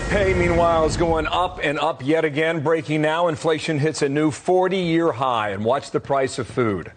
Pay, meanwhile, is going up and up yet again. Breaking now, inflation hits a new 40-year high. And watch the price of food.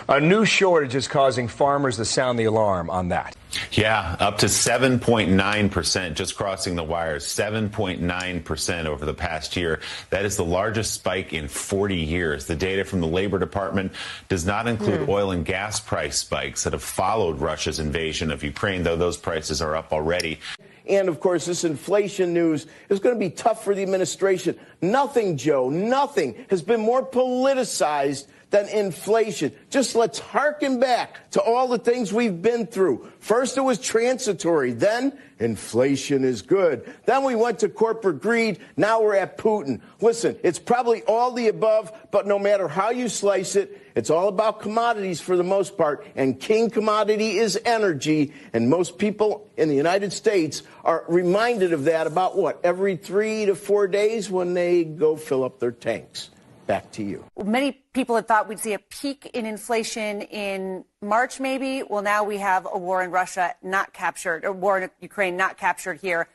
A new shortage is causing farmers to sound the alarm on that. Yeah, up to 7.9%, just crossing the wires, 7.9% over the past year. That is the largest spike in 40 years. The data from the Labor Department does not include oil and gas price spikes that have followed Russia's invasion of Ukraine, though those prices are up already. And, of course, this inflation news is going to be tough for the administration. Nothing, Joe, nothing has been more politicized than inflation. Just let's hearken back to all the things we've been through. First, it was transitory. Then, inflation is good. Then we went to corporate greed. Now we're at Putin. Listen, it's probably all the above, but no matter how you slice it, it's all about commodities for the most part, and king commodity is energy, and most people in the United States are reminded of that about, every 3 to 4 days when they go fill up their tanks. Back to you. Many people had thought we'd see a peak in inflation in March, maybe. Well, now we have a war in Russia not captured, or war in Ukraine not captured here.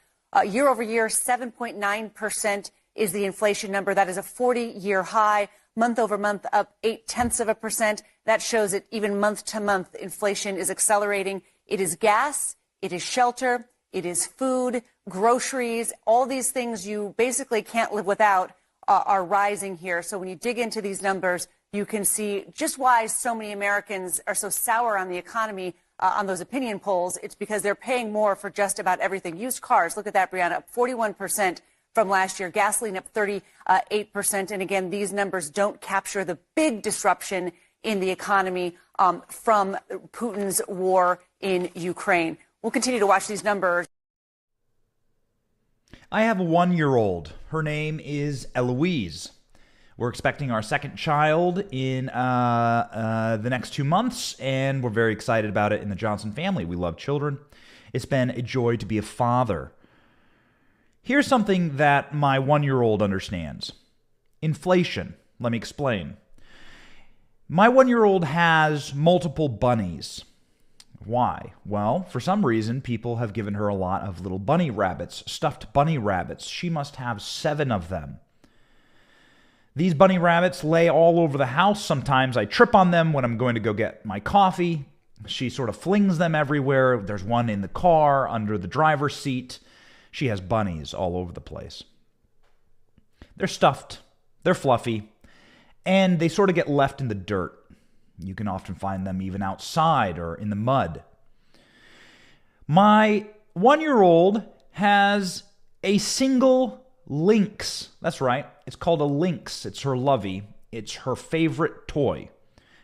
Year over year, 7.9% is the inflation number. That is a 40-year high. Month over month, up 0.8%. That shows that even month to month, inflation is accelerating. It is gas, it is shelter, it is food, groceries, all these things you basically can't live without are rising here. So when you dig into these numbers, you can see just why so many Americans are so sour on the economy on those opinion polls. It's because they're paying more for just about everything. Used cars, look at that, Brianna, up 41%. From last year, gasoline up 38%. And again, these numbers don't capture the big disruption in the economy from Putin's war in Ukraine. We'll continue to watch these numbers. I have a 1-year-old. Her name is Eloise. We're expecting our second child in the next 2 months, and we're very excited about it in the Johnson family. We love children. It's been a joy to be a father. Here's something that my 1-year-old understands. Inflation. Let me explain. My 1-year-old has multiple bunnies. Why? Well, for some reason, people have given her a lot of little bunny rabbits, stuffed bunny rabbits. She must have 7 of them. These bunny rabbits lay all over the house. Sometimes I trip on them when I'm going to go get my coffee. She sort of flings them everywhere. There's one in the car, under the driver's seat. She has bunnies all over the place. They're stuffed, they're fluffy, and they sort of get left in the dirt. You can often find them even outside or in the mud. My 1-year-old has a single lynx. That's right, it's called a lynx. It's her lovey. It's her favorite toy.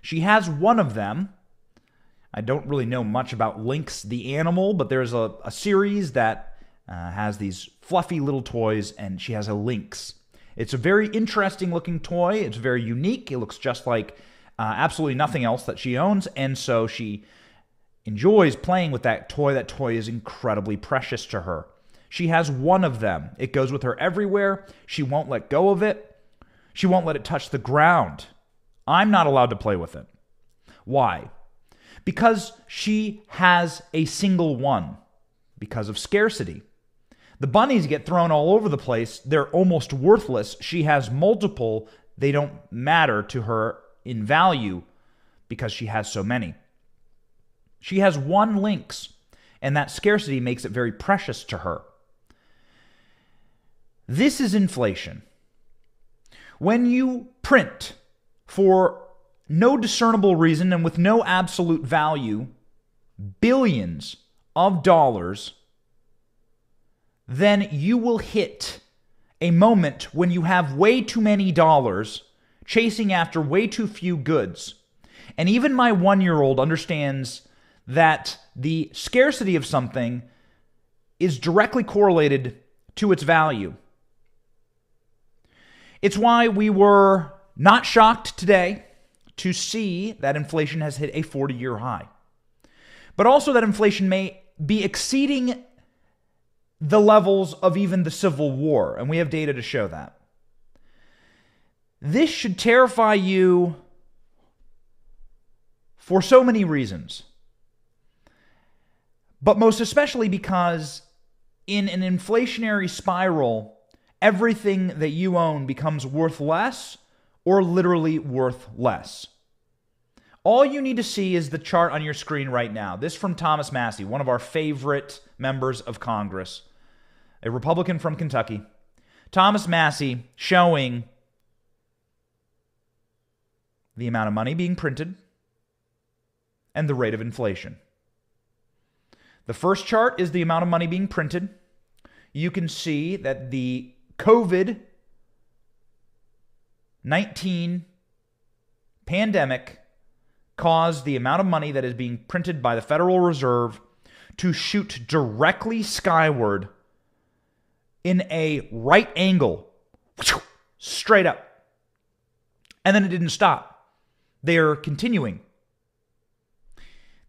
She has one of them. I don't really know much about Lynx the animal, but there's a series that has these fluffy little toys, and she has a lynx. It's a very interesting looking toy. It's very unique. It looks just like absolutely nothing else that she owns, and so she enjoys playing with that toy. That toy is incredibly precious to her. She has one of them. It goes with her everywhere. She won't let go of it. She won't let it touch the ground. I'm not allowed to play with it. Why? Because she has a single one. Because of scarcity. The bunnies get thrown all over the place. They're almost worthless. She has multiple. They don't matter to her in value because she has so many. She has one lynx, and that scarcity makes it very precious to her. This is inflation. When you print for no discernible reason and with no absolute value billions of dollars, then you will hit a moment when you have way too many dollars chasing after way too few goods. And even my 1-year-old understands that the scarcity of something is directly correlated to its value. It's why we were not shocked today to see that inflation has hit a 40-year high. But also that inflation may be exceeding the levels of even the Civil War, and we have data to show that. This should terrify you for so many reasons, but most especially because in an inflationary spiral, everything that you own becomes worth less or literally worth less. All you need to see is the chart on your screen right now. This from Thomas Massie, one of our favorite members of Congress, a Republican from Kentucky. Thomas Massie showing the amount of money being printed and the rate of inflation. The first chart is the amount of money being printed. You can see that the COVID-19 pandemic caused the amount of money that is being printed by the Federal Reserve to shoot directly skyward in a right angle, straight up. And then it didn't stop. They're continuing.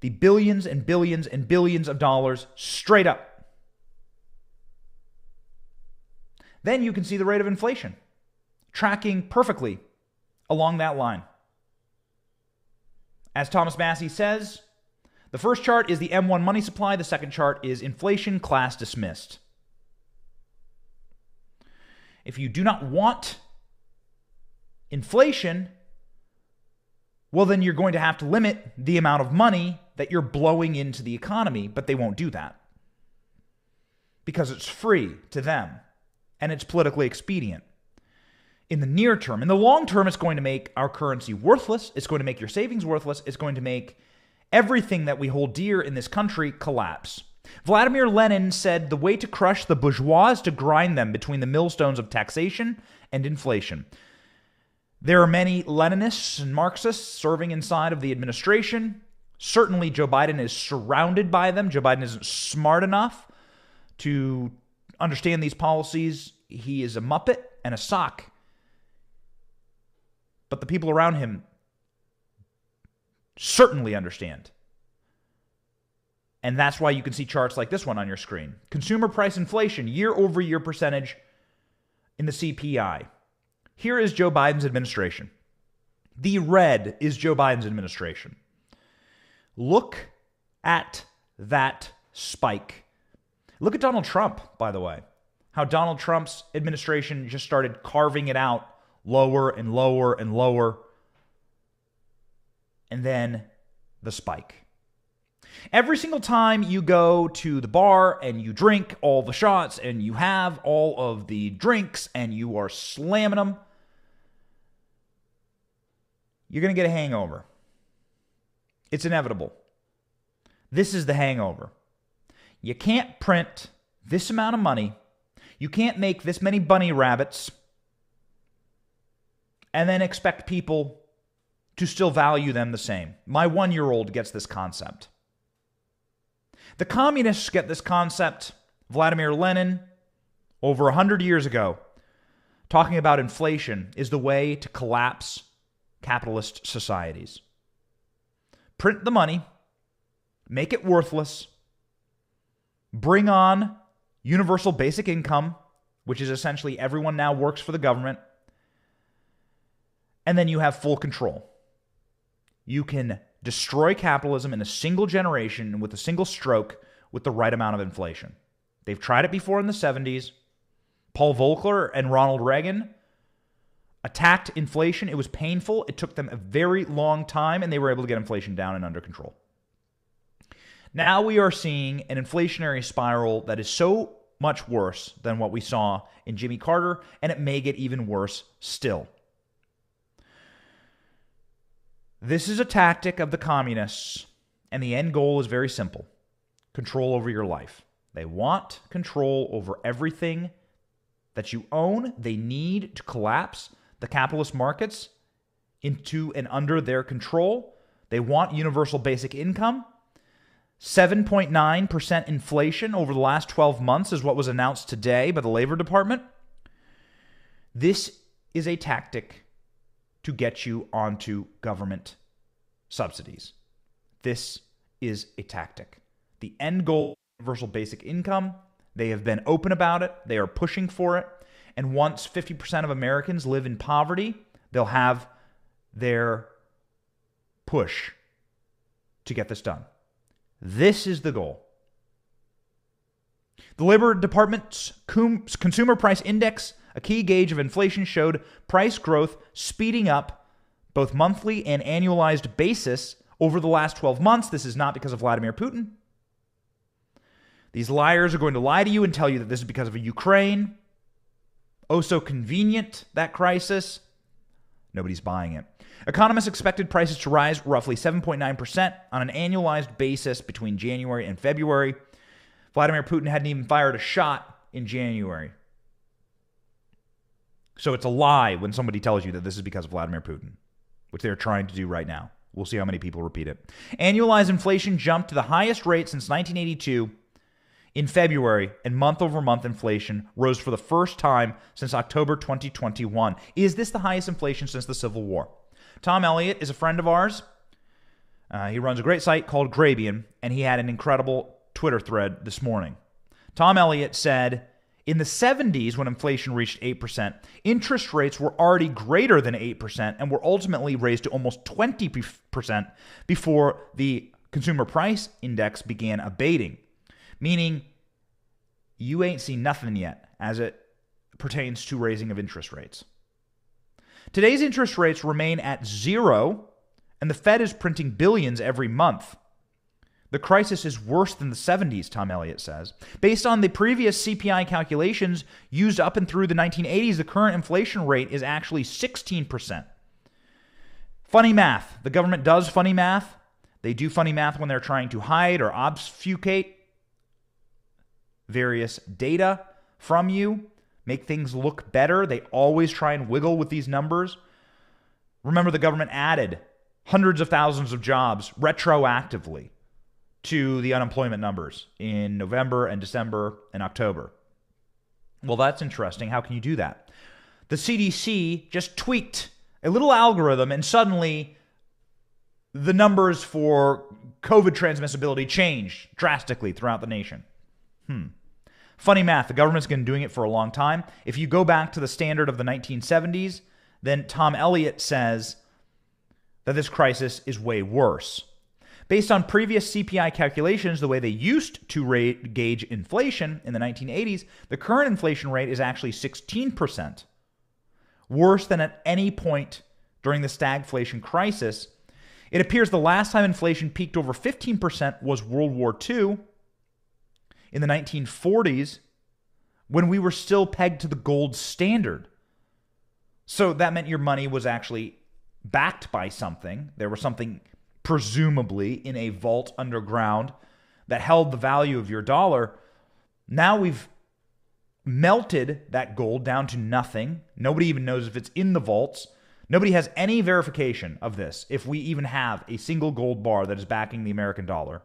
The billions and billions and billions of dollars straight up. Then you can see the rate of inflation tracking perfectly along that line. As Thomas Massie says, the first chart is the M1 money supply. The second chart is inflation, class dismissed. If you do not want inflation, well, then you're going to have to limit the amount of money that you're blowing into the economy, but they won't do that because it's free to them and it's politically expedient. In the near term, in the long term, it's going to make our currency worthless. It's going to make your savings worthless. It's going to make everything that we hold dear in this country collapse. Vladimir Lenin said the way to crush the bourgeois is to grind them between the millstones of taxation and inflation. There are many Leninists and Marxists serving inside of the administration. Certainly, Joe Biden is surrounded by them. Joe Biden isn't smart enough to understand these policies. He is a muppet and a sock. But the people around him certainly understand. And that's why you can see charts like this one on your screen. Consumer price inflation, year-over-year percentage in the CPI. Here is Joe Biden's administration. The red is Joe Biden's administration. Look at that spike. Look at Donald Trump, by the way. How Donald Trump's administration just started carving it out lower and lower and lower. And then the spike. Every single time you go to the bar and you drink all the shots and you have all of the drinks and you are slamming them, you're going to get a hangover. It's inevitable. This is the hangover. You can't print this amount of money. You can't make this many bunny rabbits and then expect people to still value them the same. My 1-year-old gets this concept. The communists get this concept. Vladimir Lenin, over 100 years ago, talking about inflation is the way to collapse capitalist societies. Print the money, make it worthless, bring on universal basic income, which is essentially everyone now works for the government, and then you have full control. You can destroy capitalism in a single generation with a single stroke with the right amount of inflation. They've tried it before in the 70s. Paul Volcker and Ronald Reagan attacked inflation. It was painful. It took them a very long time, and they were able to get inflation down and under control. Now we are seeing an inflationary spiral that is so much worse than what we saw in Jimmy Carter, and it may get even worse still. This is a tactic of the communists, and the end goal is very simple. Control over your life. They want control over everything that you own. They need to collapse the capitalist markets into and under their control. They want universal basic income. 7.9% inflation over the last 12 months is what was announced today by the Labor Department. This is a tactic to get you onto government subsidies. This is a tactic. The end goal is universal basic income. They have been open about it. They are pushing for it. And once 50% of Americans live in poverty, they'll have their push to get this done. This is the goal. The Labor Department's Consumer Price Index, a key gauge of inflation, showed price growth speeding up both monthly and annualized basis over the last 12 months. This is not because of Vladimir Putin. These liars are going to lie to you and tell you that this is because of Ukraine. Oh, so convenient, that crisis. Nobody's buying it. Economists expected prices to rise roughly 7.9% on an annualized basis between January and February. Vladimir Putin hadn't even fired a shot in January. So it's a lie when somebody tells you that this is because of Vladimir Putin, which they're trying to do right now. We'll see how many people repeat it. Annualized inflation jumped to the highest rate since 1982 in February, and month-over-month inflation rose for the first time since October 2021. Is this the highest inflation since the Civil War? Tom Elliott is a friend of ours. He runs a great site called Grabian, and he had an incredible Twitter thread this morning. Tom Elliott said, in the 70s, when inflation reached 8%, interest rates were already greater than 8% and were ultimately raised to almost 20% before the Consumer Price Index began abating. Meaning, you ain't seen nothing yet as it pertains to raising of interest rates. Today's interest rates remain at zero, and the Fed is printing billions every month. The crisis is worse than the 70s, Tom Elliott says. Based on the previous CPI calculations used up and through the 1980s, the current inflation rate is actually 16%. Funny math. The government does funny math. They do funny math when they're trying to hide or obfuscate various data from you, make things look better. They always try and wiggle with these numbers. Remember, the government added hundreds of thousands of jobs retroactively to the unemployment numbers in November and December and October. Well, that's interesting. How can you do that? The CDC just tweaked a little algorithm, and suddenly the numbers for COVID transmissibility changed drastically throughout the nation. Funny math. The government's been doing it for a long time. If you go back to the standard of the 1970s, then Tom Elliott says that this crisis is way worse. Based on previous CPI calculations, the way they used to gauge inflation in the 1980s, the current inflation rate is actually 16%, worse than at any point during the stagflation crisis. It appears the last time inflation peaked over 15% was World War II in the 1940s, when we were still pegged to the gold standard. So that meant your money was actually backed by something. There was something presumably in a vault underground that held the value of your dollar. Now we've melted that gold down to nothing. Nobody even knows if it's in the vaults. Nobody has any verification of this, if we even have a single gold bar that is backing the American dollar.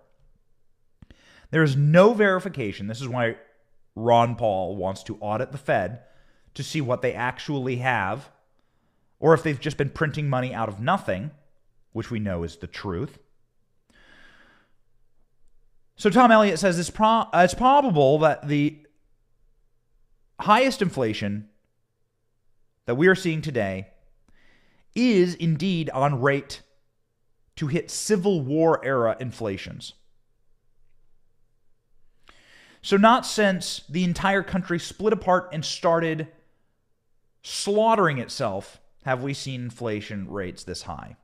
There is no verification. This is why Ron Paul wants to audit the Fed to see what they actually have, or if they've just been printing money out of nothing, which we know is the truth. So Tom Elliott says it's probable that the highest inflation that we are seeing today is indeed on rate to hit Civil War era inflations. So not since the entire country split apart and started slaughtering itself have we seen inflation rates this high.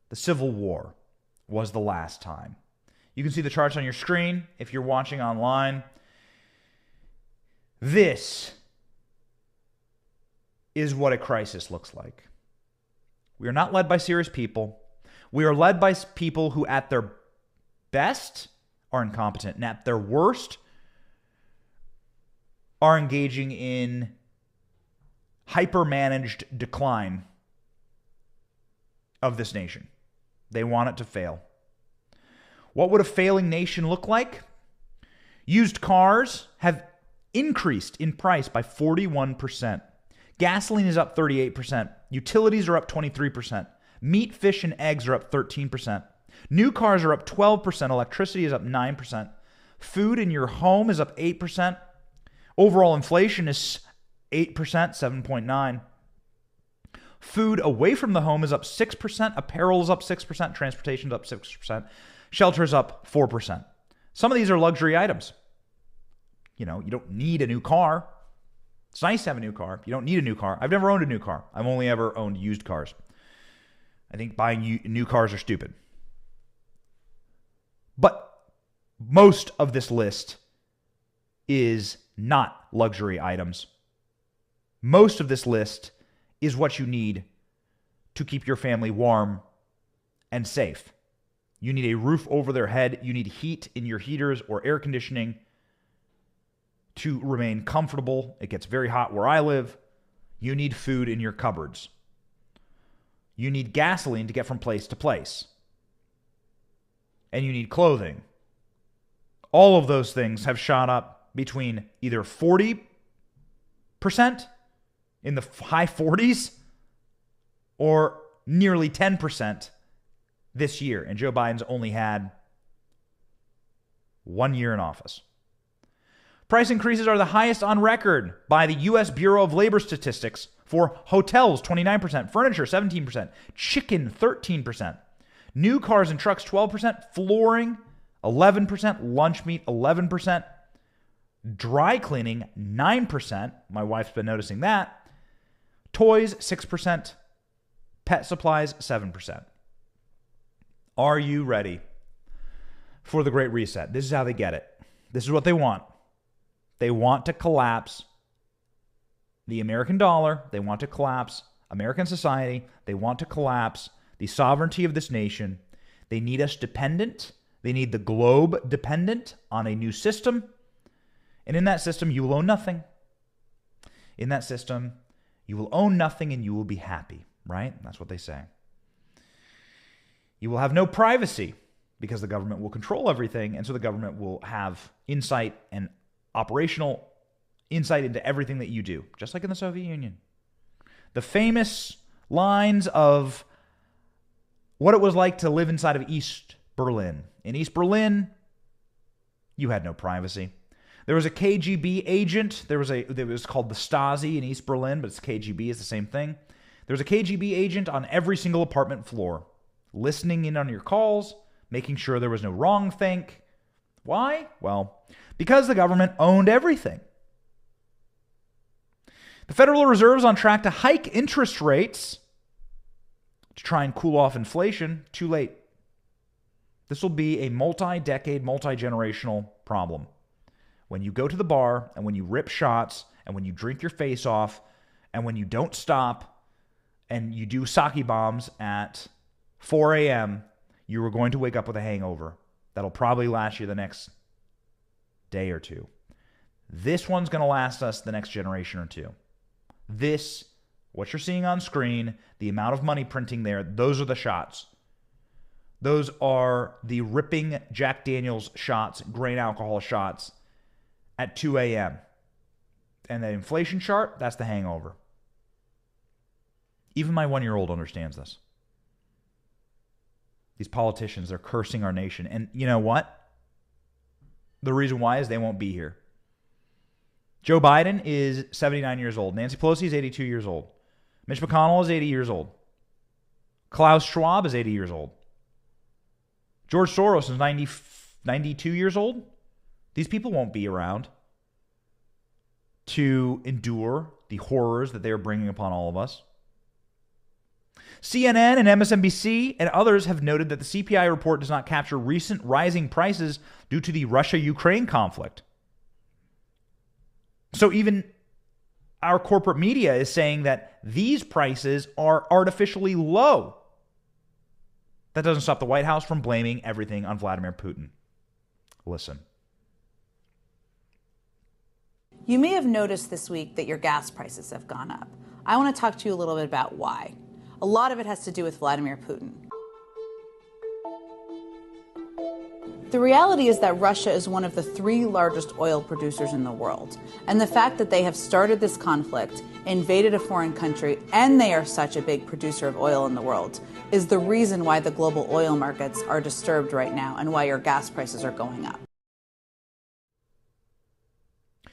The Civil War was the last time. You can see the charts on your screen if you're watching online. This is what a crisis looks like. We are not led by serious people. We are led by people who at their best are incompetent, and at their worst are engaging in hyper-managed decline of this nation. They want it to fail. What would a failing nation look like? Used cars have increased in price by 41%. Gasoline is up 38%. Utilities are up 23%. Meat, fish, and eggs are up 13%. New cars are up 12%. Electricity is up 9%. Food in your home is up 8%. Overall inflation is 8%, 7.9%. Food away from the home is up 6%. Apparel is up 6%. Transportation is up 6%. Shelter is up 4%. Some of these are luxury items. You don't need a new car. It's nice to have a new car. You don't need a new car. I've never owned a new car. I've only ever owned used cars. I think buying new cars are stupid. But most of this list is not luxury items. Most of this list is what you need to keep your family warm and safe. You need a roof over their head. You need heat in your heaters or air conditioning to remain comfortable. It gets very hot where I live. You need food in your cupboards. You need gasoline to get from place to place. And you need clothing. All of those things have shot up between either 40% in the high 40s or nearly 10% this year. And Joe Biden's only had 1 year in office. Price increases are the highest on record by the U.S. Bureau of Labor Statistics for hotels, 29%, furniture, 17%, chicken, 13%, new cars and trucks, 12%, flooring, 11%, lunch meat, 11%, dry cleaning, 9%. My wife's been noticing that. Toys, 6%, pet supplies, 7%. Are you ready for the Great Reset? This is how they get it. This is what they want. They want to collapse the American dollar. They want to collapse American society. They want to collapse the sovereignty of this nation. They need us dependent. They need the globe dependent on a new system. And in that system, you will own nothing. In that system, you will own nothing and you will be happy, right? That's what they say. You will have no privacy because the government will control everything. And so the government will have insight and operational insight into everything that you do, just like in the Soviet Union. The famous lines of what it was like to live inside of East Berlin. In East Berlin, you had no privacy. There was a KGB agent. There was called the Stasi in East Berlin, but it's KGB, it's the same thing. There was a KGB agent on every single apartment floor, listening in on your calls, making sure there was no wrong think. Why? Well, because the government owned everything. The Federal Reserve is on track to hike interest rates to try and cool off inflation. Too late. This will be a multi-decade, multi-generational problem. When you go to the bar and when you rip shots and when you drink your face off and when you don't stop and you do sake bombs at 4 a.m., you are going to wake up with a hangover. That'll probably last you the next day or two. This one's going to last us the next generation or two. This, what you're seeing on screen, the amount of money printing there, those are the shots. Those are the ripping Jack Daniels shots, grain alcohol shots at 2 a.m. And that inflation chart, that's the hangover. Even my 1-year-old understands this. These politicians, they're cursing our nation. And you know what? The reason why is they won't be here. Joe Biden is 79 years old. Nancy Pelosi is 82 years old. Mitch McConnell is 80 years old. Klaus Schwab is 80 years old. George Soros is 92 years old. These people won't be around to endure the horrors that they are bringing upon all of us. CNN and MSNBC and others have noted that the CPI report does not capture recent rising prices due to the Russia-Ukraine conflict. So even our corporate media is saying that these prices are artificially low. That doesn't stop the White House from blaming everything on Vladimir Putin. Listen. You may have noticed this week that your gas prices have gone up. I want to talk to you a little bit about why. A lot of it has to do with Vladimir Putin. The reality is that Russia is one of the 3 largest oil producers in the world. And the fact that they have started this conflict, invaded a foreign country, and they are such a big producer of oil in the world is the reason why the global oil markets are disturbed right now and why your gas prices are going up.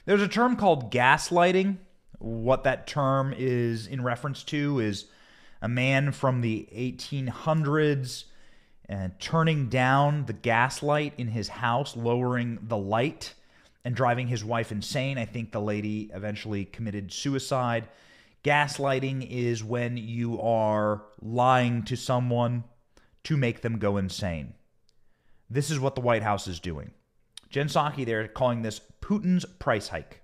There's a term called gaslighting. What that term is in reference to is a man from the 1800s and turning down the gas light in his house, lowering the light and driving his wife insane. I think the lady eventually committed suicide. Gaslighting is when you are lying to someone to make them go insane. This is what the White House is doing. Jen Psaki, they're calling this Putin's price hike,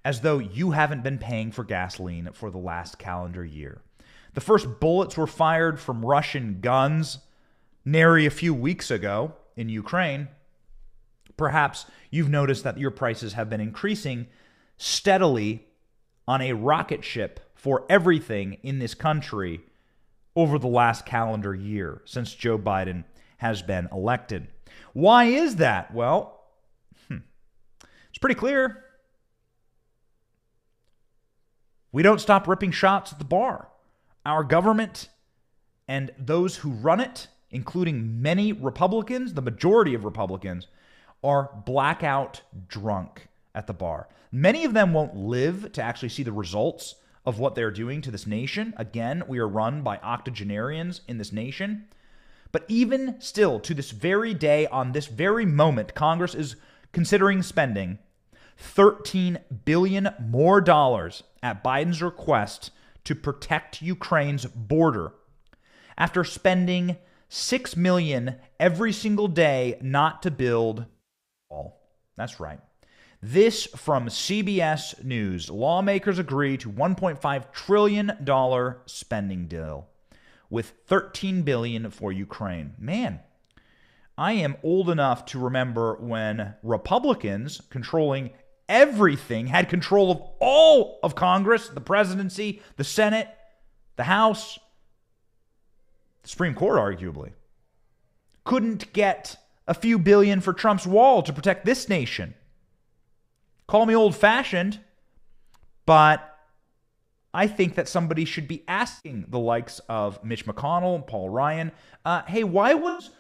as though you haven't been paying for gasoline for the last calendar year. The first bullets were fired from Russian guns nary a few weeks ago in Ukraine. Perhaps you've noticed that your prices have been increasing steadily on a rocket ship for everything in this country over the last calendar year since Joe Biden has been elected. Why is that? Well, it's pretty clear. We don't stop ripping shots at the bar. Our government and those who run it, including many Republicans, the majority of Republicans, are blackout drunk at the bar. Many of them won't live to actually see the results of what they're doing to this nation. Again, we are run by octogenarians in this nation. But even still, to this very day, on this very moment, Congress is considering spending $13 billion more dollars at Biden's request to protect Ukraine's border, after spending $6 million every single day not to build a wall. That's right. This from CBS News. Lawmakers agree to $1.5 trillion spending deal with $13 billion for Ukraine. Man, I am old enough to remember when Republicans controlling everything had control of all of Congress, the presidency, the Senate, the House, the Supreme Court, arguably. Couldn't get a few billion for Trump's wall to protect this nation. Call me old-fashioned, but I think that somebody should be asking the likes of Mitch McConnell and Paul Ryan, hey, why was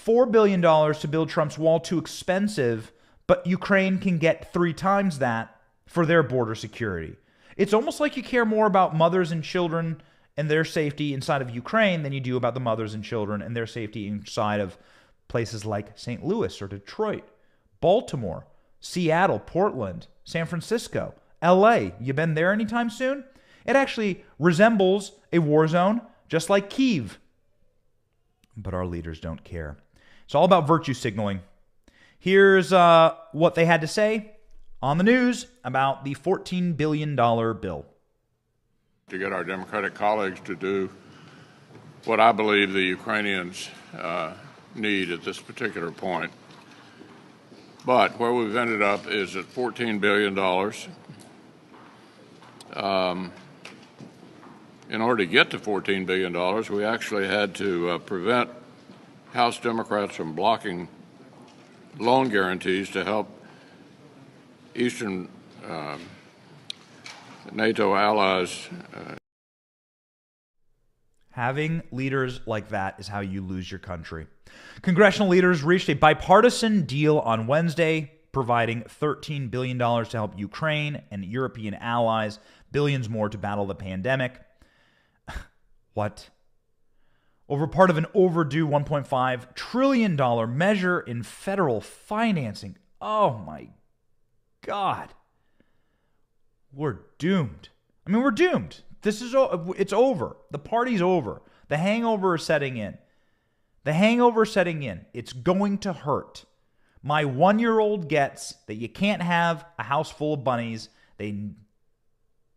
$4 billion to build Trump's wall too expensive, but Ukraine can get 3 times that for their border security? It's almost like you care more about mothers and children and their safety inside of Ukraine than you do about the mothers and children and their safety inside of places like St. Louis or Detroit, Baltimore, Seattle, Portland, San Francisco, LA. You been there anytime soon? It actually resembles a war zone, just like Kyiv. But our leaders don't care. It's all about virtue signaling. Here's what they had to say on the news about the $14 billion bill. To get our Democratic colleagues to do what I believe the Ukrainians need at this particular point. But where we've ended up is at $14 billion. In order to get to $14 billion, we actually had to prevent House Democrats from blocking loan guarantees to help Eastern NATO allies. Having leaders like that is how you lose your country. Congressional leaders reached a bipartisan deal on Wednesday, providing $13 billion to help Ukraine and European allies, billions more to battle the pandemic. What? Over part of an overdue $1.5 trillion measure in federal financing. Oh my God. We're doomed. I mean, we're doomed. It's over. The party's over. The hangover is setting in. The hangover is setting in. It's going to hurt. My 1-year-old gets that you can't have a house full of bunnies. They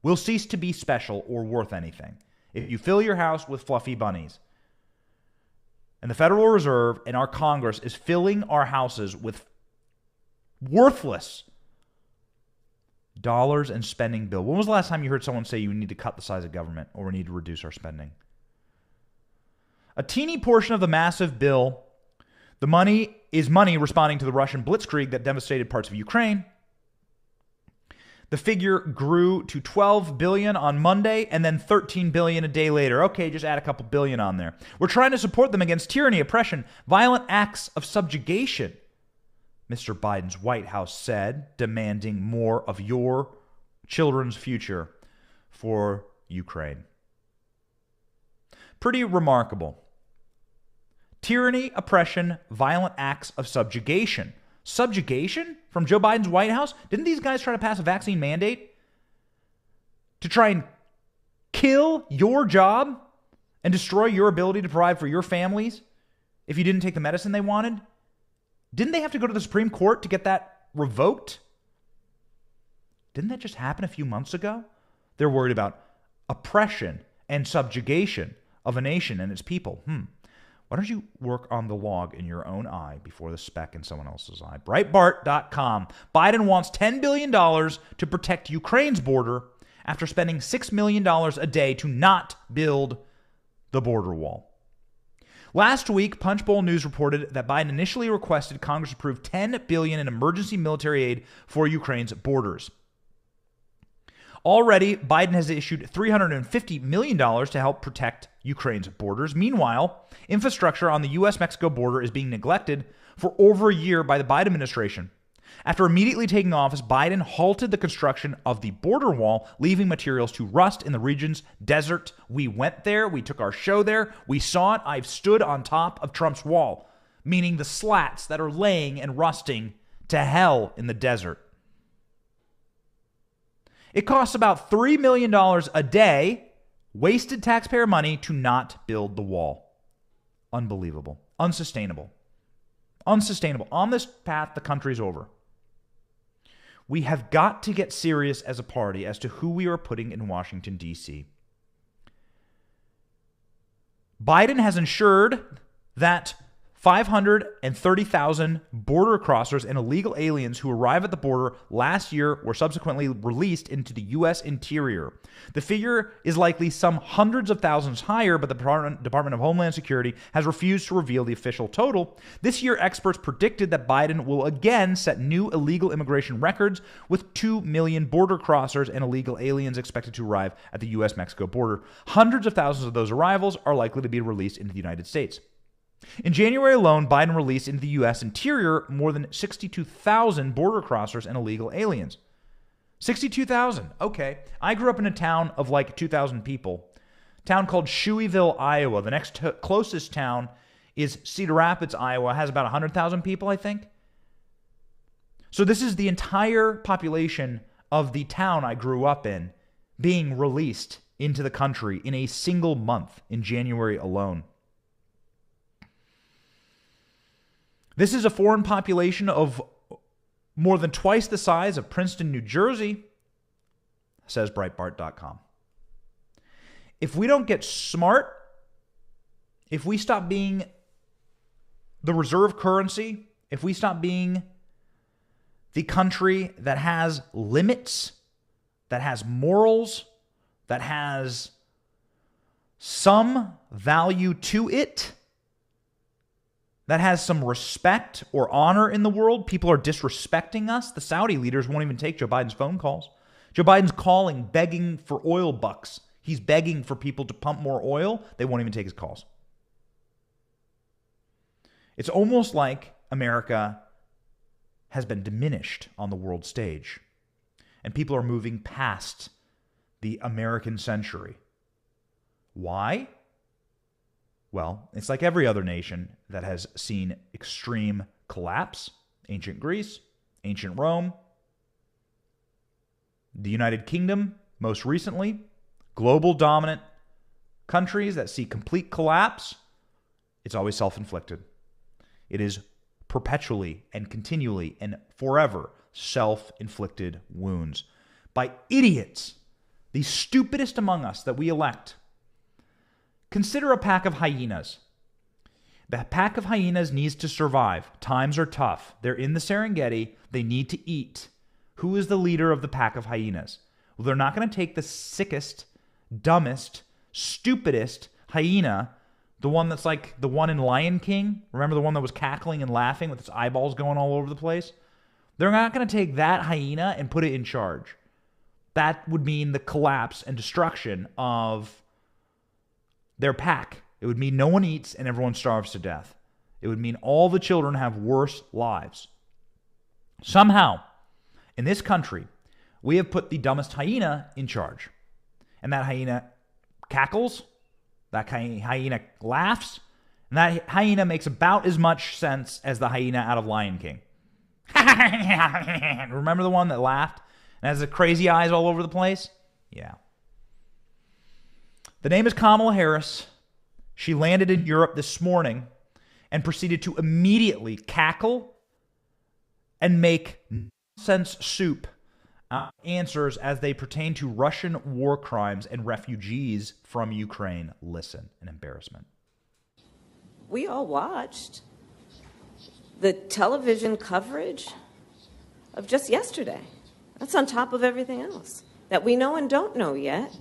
will cease to be special or worth anything if you fill your house with fluffy bunnies. And the Federal Reserve and our Congress is filling our houses with worthless dollars and spending bill. When was the last time you heard someone say you need to cut the size of government or we need to reduce our spending? A teeny portion of the massive bill, the money is money responding to the Russian blitzkrieg that devastated parts of Ukraine. The figure grew to $12 billion on Monday and then $13 billion a day later. Okay, just add a couple billion on there. We're trying to support them against tyranny, oppression, violent acts of subjugation, Mr. Biden's White House said, demanding more of your children's future for Ukraine. Pretty remarkable. Tyranny, oppression, violent acts of subjugation. Subjugation from Joe Biden's White House? Didn't these guys try to pass a vaccine mandate to try and kill your job and destroy your ability to provide for your families if you didn't take the medicine they wanted? Didn't they have to go to the Supreme Court to get that revoked? Didn't that just happen a few months ago? They're worried about oppression and subjugation of a nation and its people. Why don't you work on the log in your own eye before the speck in someone else's eye? Breitbart.com. Biden wants $10 billion to protect Ukraine's border after spending $6 million a day to not build the border wall. Last week, Punchbowl News reported that Biden initially requested Congress approve $10 billion in emergency military aid for Ukraine's borders. Already, Biden has issued $350 million to help protect Ukraine's borders. Meanwhile, infrastructure on the U.S.-Mexico border is being neglected for over a year by the Biden administration. After immediately taking office, Biden halted the construction of the border wall, leaving materials to rust in the region's desert. We went there. We took our show there. We saw it. I've stood on top of Trump's wall, meaning the slats that are laying and rusting to hell in the desert. It costs about $3 million a day, wasted taxpayer money, to not build the wall. Unbelievable. Unsustainable. Unsustainable. On this path, the country's over. We have got to get serious as a party as to who we are putting in Washington, D.C. Biden has ensured that 530,000 border crossers and illegal aliens who arrived at the border last year were subsequently released into the U.S. interior. The figure is likely some hundreds of thousands higher, but the Department of Homeland Security has refused to reveal the official total. This year, experts predicted that Biden will again set new illegal immigration records, with 2 million border crossers and illegal aliens expected to arrive at the U.S.-Mexico border. Hundreds of thousands of those arrivals are likely to be released into the United States. In January alone, Biden released into the U.S. interior more than 62,000 border crossers and illegal aliens. 62,000. Okay. I grew up in a town of like 2,000 people. A town called Shueyville, Iowa. The next closest town is Cedar Rapids, Iowa. It has about 100,000 people, I think. So this is the entire population of the town I grew up in being released into the country in a single month in January alone. This is a foreign population of more than twice the size of Princeton, New Jersey, says Breitbart.com. If we don't get smart, if we stop being the reserve currency, if we stop being the country that has limits, that has morals, that has some value to it, that has some respect or honor in the world, people are disrespecting us. The Saudi leaders won't even take Joe Biden's phone calls. Joe Biden's calling, begging for oil bucks. He's begging for people to pump more oil. They won't even take his calls. It's almost like America has been diminished on the world stage, and people are moving past the American century. Why? Well, it's like every other nation that has seen extreme collapse. Ancient Greece, ancient Rome, the United Kingdom, most recently, global dominant countries that see complete collapse. It's always self-inflicted. It is perpetually and continually and forever self-inflicted wounds by idiots, the stupidest among us that we elect. Consider a pack of hyenas. The pack of hyenas needs to survive. Times are tough. They're in the Serengeti. They need to eat. Who is the leader of the pack of hyenas? Well, they're not going to take the sickest, dumbest, stupidest hyena, the one that's like the one in Lion King. Remember the one that was cackling and laughing with its eyeballs going all over the place? They're not going to take that hyena and put it in charge. That would mean the collapse and destruction of their pack. It would mean no one eats and everyone starves to death. It would mean all the children have worse lives. Somehow, in this country, we have put the dumbest hyena in charge. And that hyena cackles, that hyena laughs, and that hyena makes about as much sense as the hyena out of Lion King. Remember the one that laughed and has the crazy eyes all over the place? Yeah. The name is Kamala Harris. She landed in Europe this morning and proceeded to immediately cackle and make nonsense soup answers as they pertain to Russian war crimes and refugees from Ukraine. Listen, an embarrassment. We all watched the television coverage of just yesterday. That's on top of everything else that we know and don't know yet,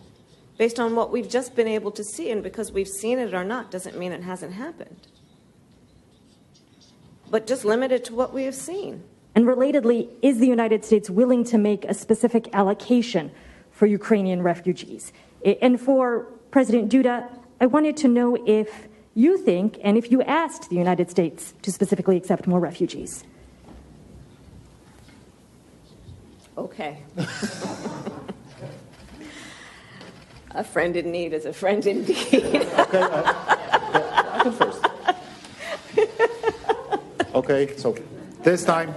based on what we've just been able to see. And because we've seen it or not doesn't mean it hasn't happened. But just limited to what we have seen. And relatedly, is the United States willing to make a specific allocation for Ukrainian refugees? And for President Duda, I wanted to know if you think, and if you asked the United States to specifically accept more refugees. Okay. A friend in need is a friend indeed. Okay, I can first. Okay, so this time.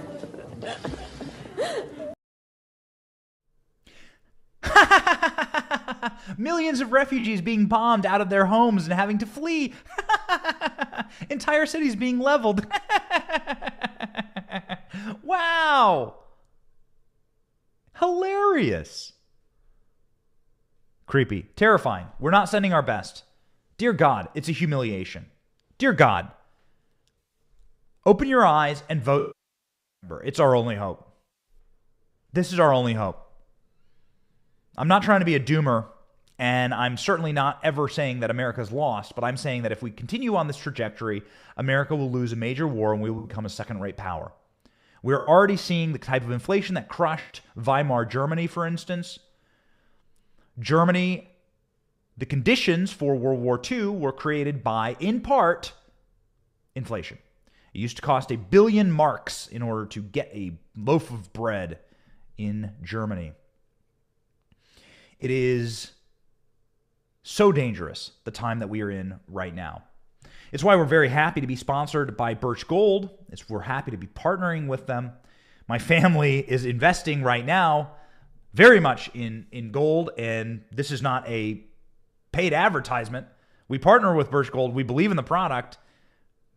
Millions of refugees being bombed out of their homes and having to flee. Entire cities being leveled. Wow. Hilarious. Creepy. Terrifying. We're not sending our best. Dear God, it's a humiliation. Dear God, open your eyes and vote. It's our only hope. This is our only hope. I'm not trying to be a doomer, and I'm certainly not ever saying that America's lost, but I'm saying that if we continue on this trajectory, America will lose a major war and we will become a second-rate power. We're already seeing the type of inflation that crushed Weimar Germany, for instance. Germany, the conditions for World War II were created by, in part, inflation. It used to cost 1 billion marks in order to get a loaf of bread in Germany. It is so dangerous, the time that we are in right now. It's why we're very happy to be sponsored by Birch Gold. We're happy to be partnering with them. My family is investing right now very much in gold, and this is not a paid advertisement. We partner with Birch Gold. We believe in the product.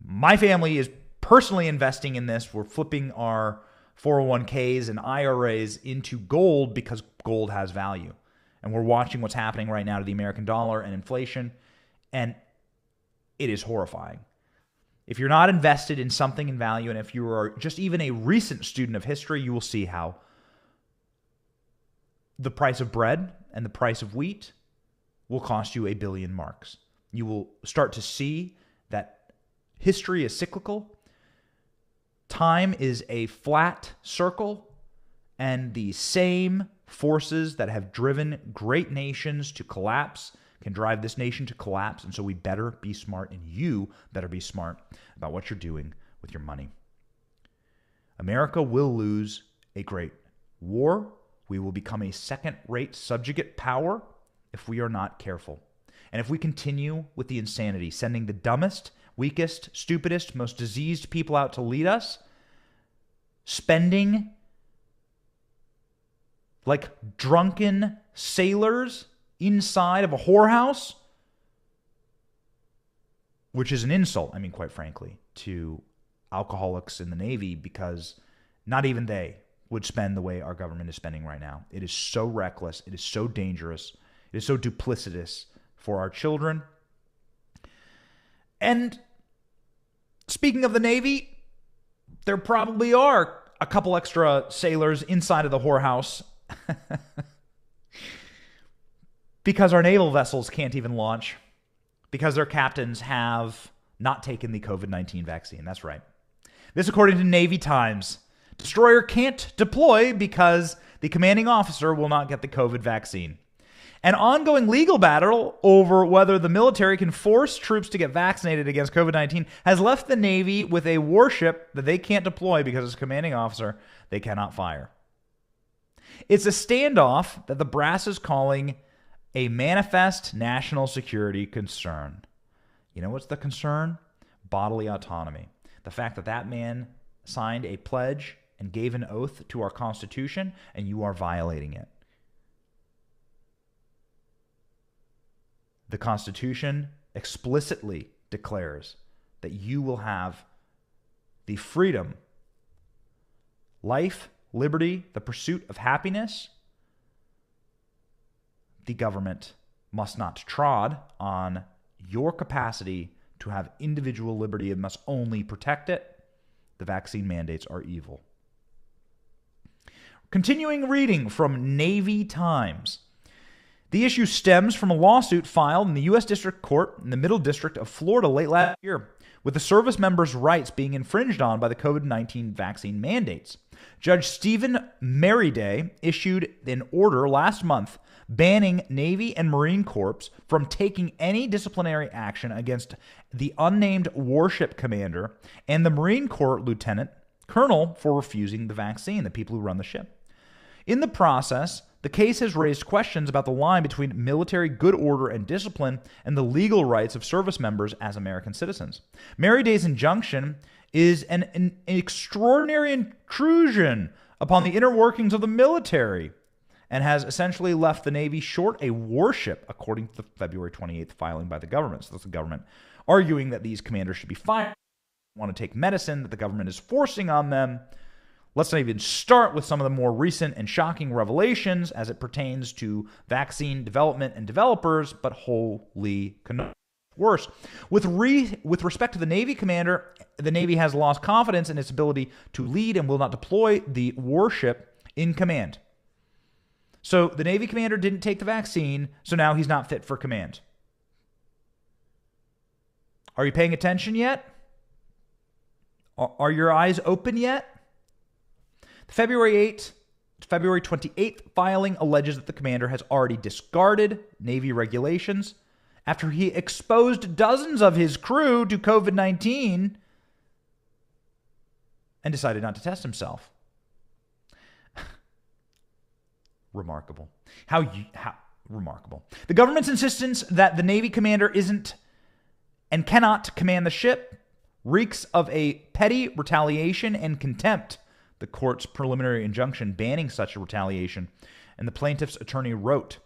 My family is personally investing in this. We're flipping our 401ks and IRAs into gold because gold has value. And we're watching what's happening right now to the American dollar and inflation, and it is horrifying. If you're not invested in something in value, and if you are just even a recent student of history, you will see how the price of bread and the price of wheat will cost you 1 billion marks. You will start to see that history is cyclical. Time is a flat circle, and the same forces that have driven great nations to collapse can drive this nation to collapse. And so we better be smart, and you better be smart about what you're doing with your money. America will lose a great war. We will become a second-rate subjugate power if we are not careful. And if we continue with the insanity, sending the dumbest, weakest, stupidest, most diseased people out to lead us, spending like drunken sailors inside of a whorehouse, which is an insult, quite frankly, to alcoholics in the Navy, because not even they would spend the way our government is spending right now. It is so reckless. It is so dangerous. It is so duplicitous for our children. And speaking of the Navy, there probably are a couple extra sailors inside of the whorehouse because our naval vessels can't even launch, because their captains have not taken the COVID-19 vaccine. That's right. This according to Navy Times. Destroyer can't deploy because the commanding officer will not get the COVID vaccine. An ongoing legal battle over whether the military can force troops to get vaccinated against COVID-19 has left the Navy with a warship that they can't deploy because its commanding officer they cannot fire. It's a standoff that the brass is calling a manifest national security concern. You know what's the concern? Bodily autonomy. The fact that that man signed a pledge and gave an oath to our Constitution, and you are violating it. The Constitution explicitly declares that you will have the freedom, life, liberty, the pursuit of happiness. The government must not trod on your capacity to have individual liberty. It must only protect it. The vaccine mandates are evil. Continuing reading from Navy Times. The issue stems from a lawsuit filed in the U.S. District Court in the Middle District of Florida late last year, with the service members' rights being infringed on by the COVID-19 vaccine mandates. Judge Stephen Merriday issued an order last month banning Navy and Marine Corps from taking any disciplinary action against the unnamed warship commander and the Marine Corps lieutenant colonel for refusing the vaccine, the people who run the ship. In the process, the case has raised questions about the line between military good order and discipline and the legal rights of service members as American citizens. Merriday's injunction is an extraordinary intrusion upon the inner workings of the military and has essentially left the Navy short a warship, according to the February 28th filing by the government. So that's the government arguing that these commanders should be fired, want to take medicine that the government is forcing on them. Let's not even start with some of the more recent and shocking revelations as it pertains to vaccine development and developers, but holy worse. With respect to the Navy commander, the Navy has lost confidence in its ability to lead and will not deploy the warship in command. So the Navy commander didn't take the vaccine, so now he's not fit for command. Are you paying attention yet? Are your eyes open yet? The February 28th filing alleges that the commander has already discarded Navy regulations after he exposed dozens of his crew to COVID-19 and decided not to test himself. Remarkable. How remarkable. The government's insistence that the Navy commander isn't and cannot command the ship reeks of a petty retaliation and contempt. The court's preliminary injunction banning such a retaliation, and the plaintiff's attorney wrote,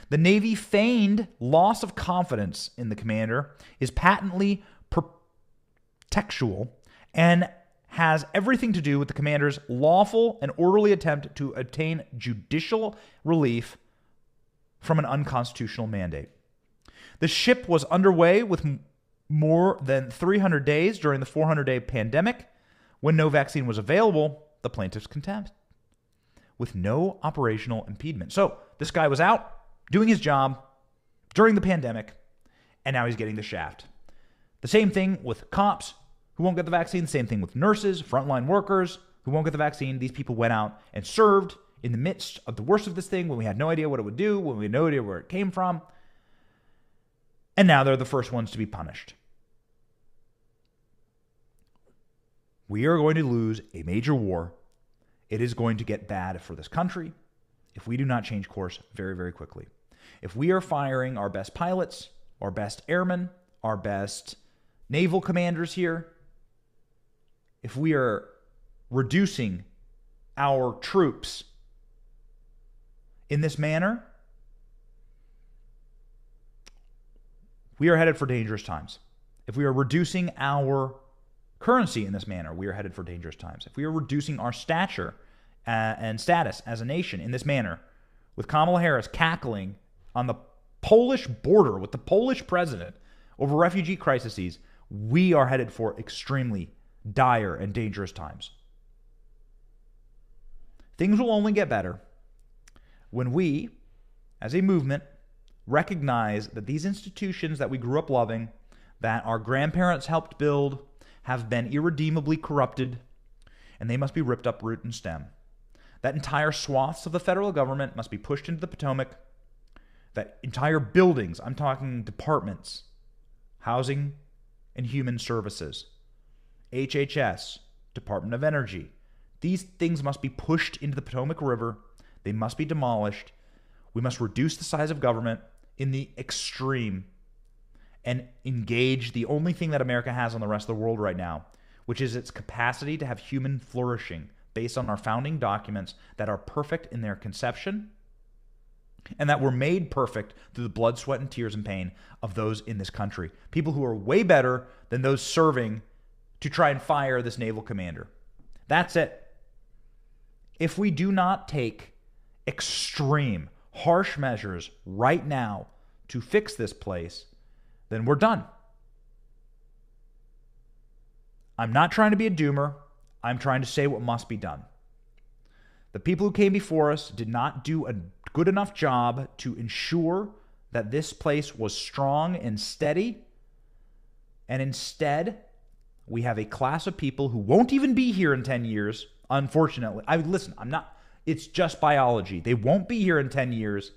"The Navy feigned loss of confidence in the commander is patently pretextual and has everything to do with the commander's lawful and orderly attempt to obtain judicial relief from an unconstitutional mandate. The ship was underway with more than 300 days during the 400-day pandemic when no vaccine was available. The plaintiff's contempt with no operational impediment." So this guy was out doing his job during the pandemic, and now he's getting the shaft. The same thing with cops who won't get the vaccine. The same thing with nurses, frontline workers who won't get the vaccine. These people went out and served in the midst of the worst of this thing when we had no idea what it would do, when we had no idea where it came from. And now they're the first ones to be punished. We are going to lose a major war. It is going to get bad for this country if we do not change course very, very quickly. If we are firing our best pilots, our best airmen, our best naval commanders here, if we are reducing our troops in this manner, we are headed for dangerous times. If we are reducing our currency in this manner, we are headed for dangerous times. If we are reducing our stature and status as a nation in this manner, with Kamala Harris cackling on the Polish border with the Polish president over refugee crises, we are headed for extremely dire and dangerous times. Things will only get better when we, as a movement, recognize that these institutions that we grew up loving, that our grandparents helped build, have been irredeemably corrupted, and they must be ripped up root and stem. That entire swaths of the federal government must be pushed into the Potomac. That entire buildings, I'm talking departments, Housing and Human Services, HHS, Department of Energy, these things must be pushed into the Potomac River. They must be demolished. We must reduce the size of government in the extreme and engage the only thing that America has on the rest of the world right now, which is its capacity to have human flourishing, based on our founding documents that are perfect in their conception and that were made perfect through the blood, sweat, and tears and pain of those in this country. People who are way better than those serving to try and fire this naval commander. That's it. If we do not take extreme, harsh measures right now to fix this place, then we're done. I'm not trying to be a doomer. I'm trying to say what must be done. The people who came before us did not do a good enough job to ensure that this place was strong and steady. And instead, we have a class of people who won't even be here in 10 years, unfortunately. It's just biology. They won't be here in 10 years.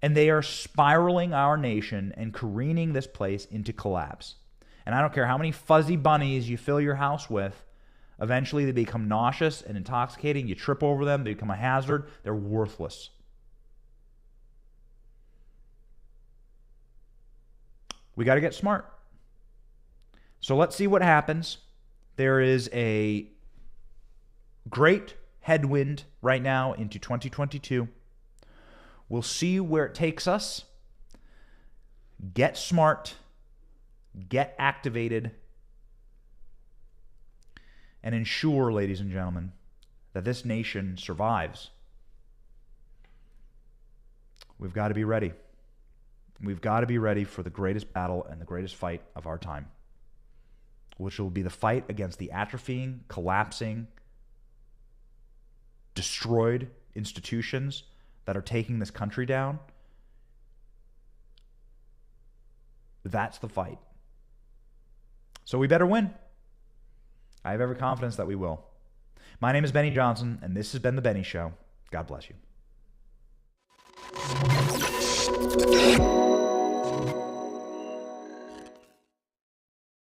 And they are spiraling our nation and careening this place into collapse. And I don't care how many fuzzy bunnies you fill your house with, eventually they become nauseous and intoxicating. You trip over them, they become a hazard. They're worthless. We got to get smart. So let's see what happens. There is a great headwind right now into 2022. We'll see where it takes us. Get smart. Get activated. And ensure, ladies and gentlemen, that this nation survives. We've got to be ready. We've got to be ready for the greatest battle and the greatest fight of our time, which will be the fight against the atrophying, collapsing, destroyed institutions that are taking this country down. That's the fight. So we better win. I have every confidence that we will. My name is Benny Johnson, and this has been The Benny Show. God bless you.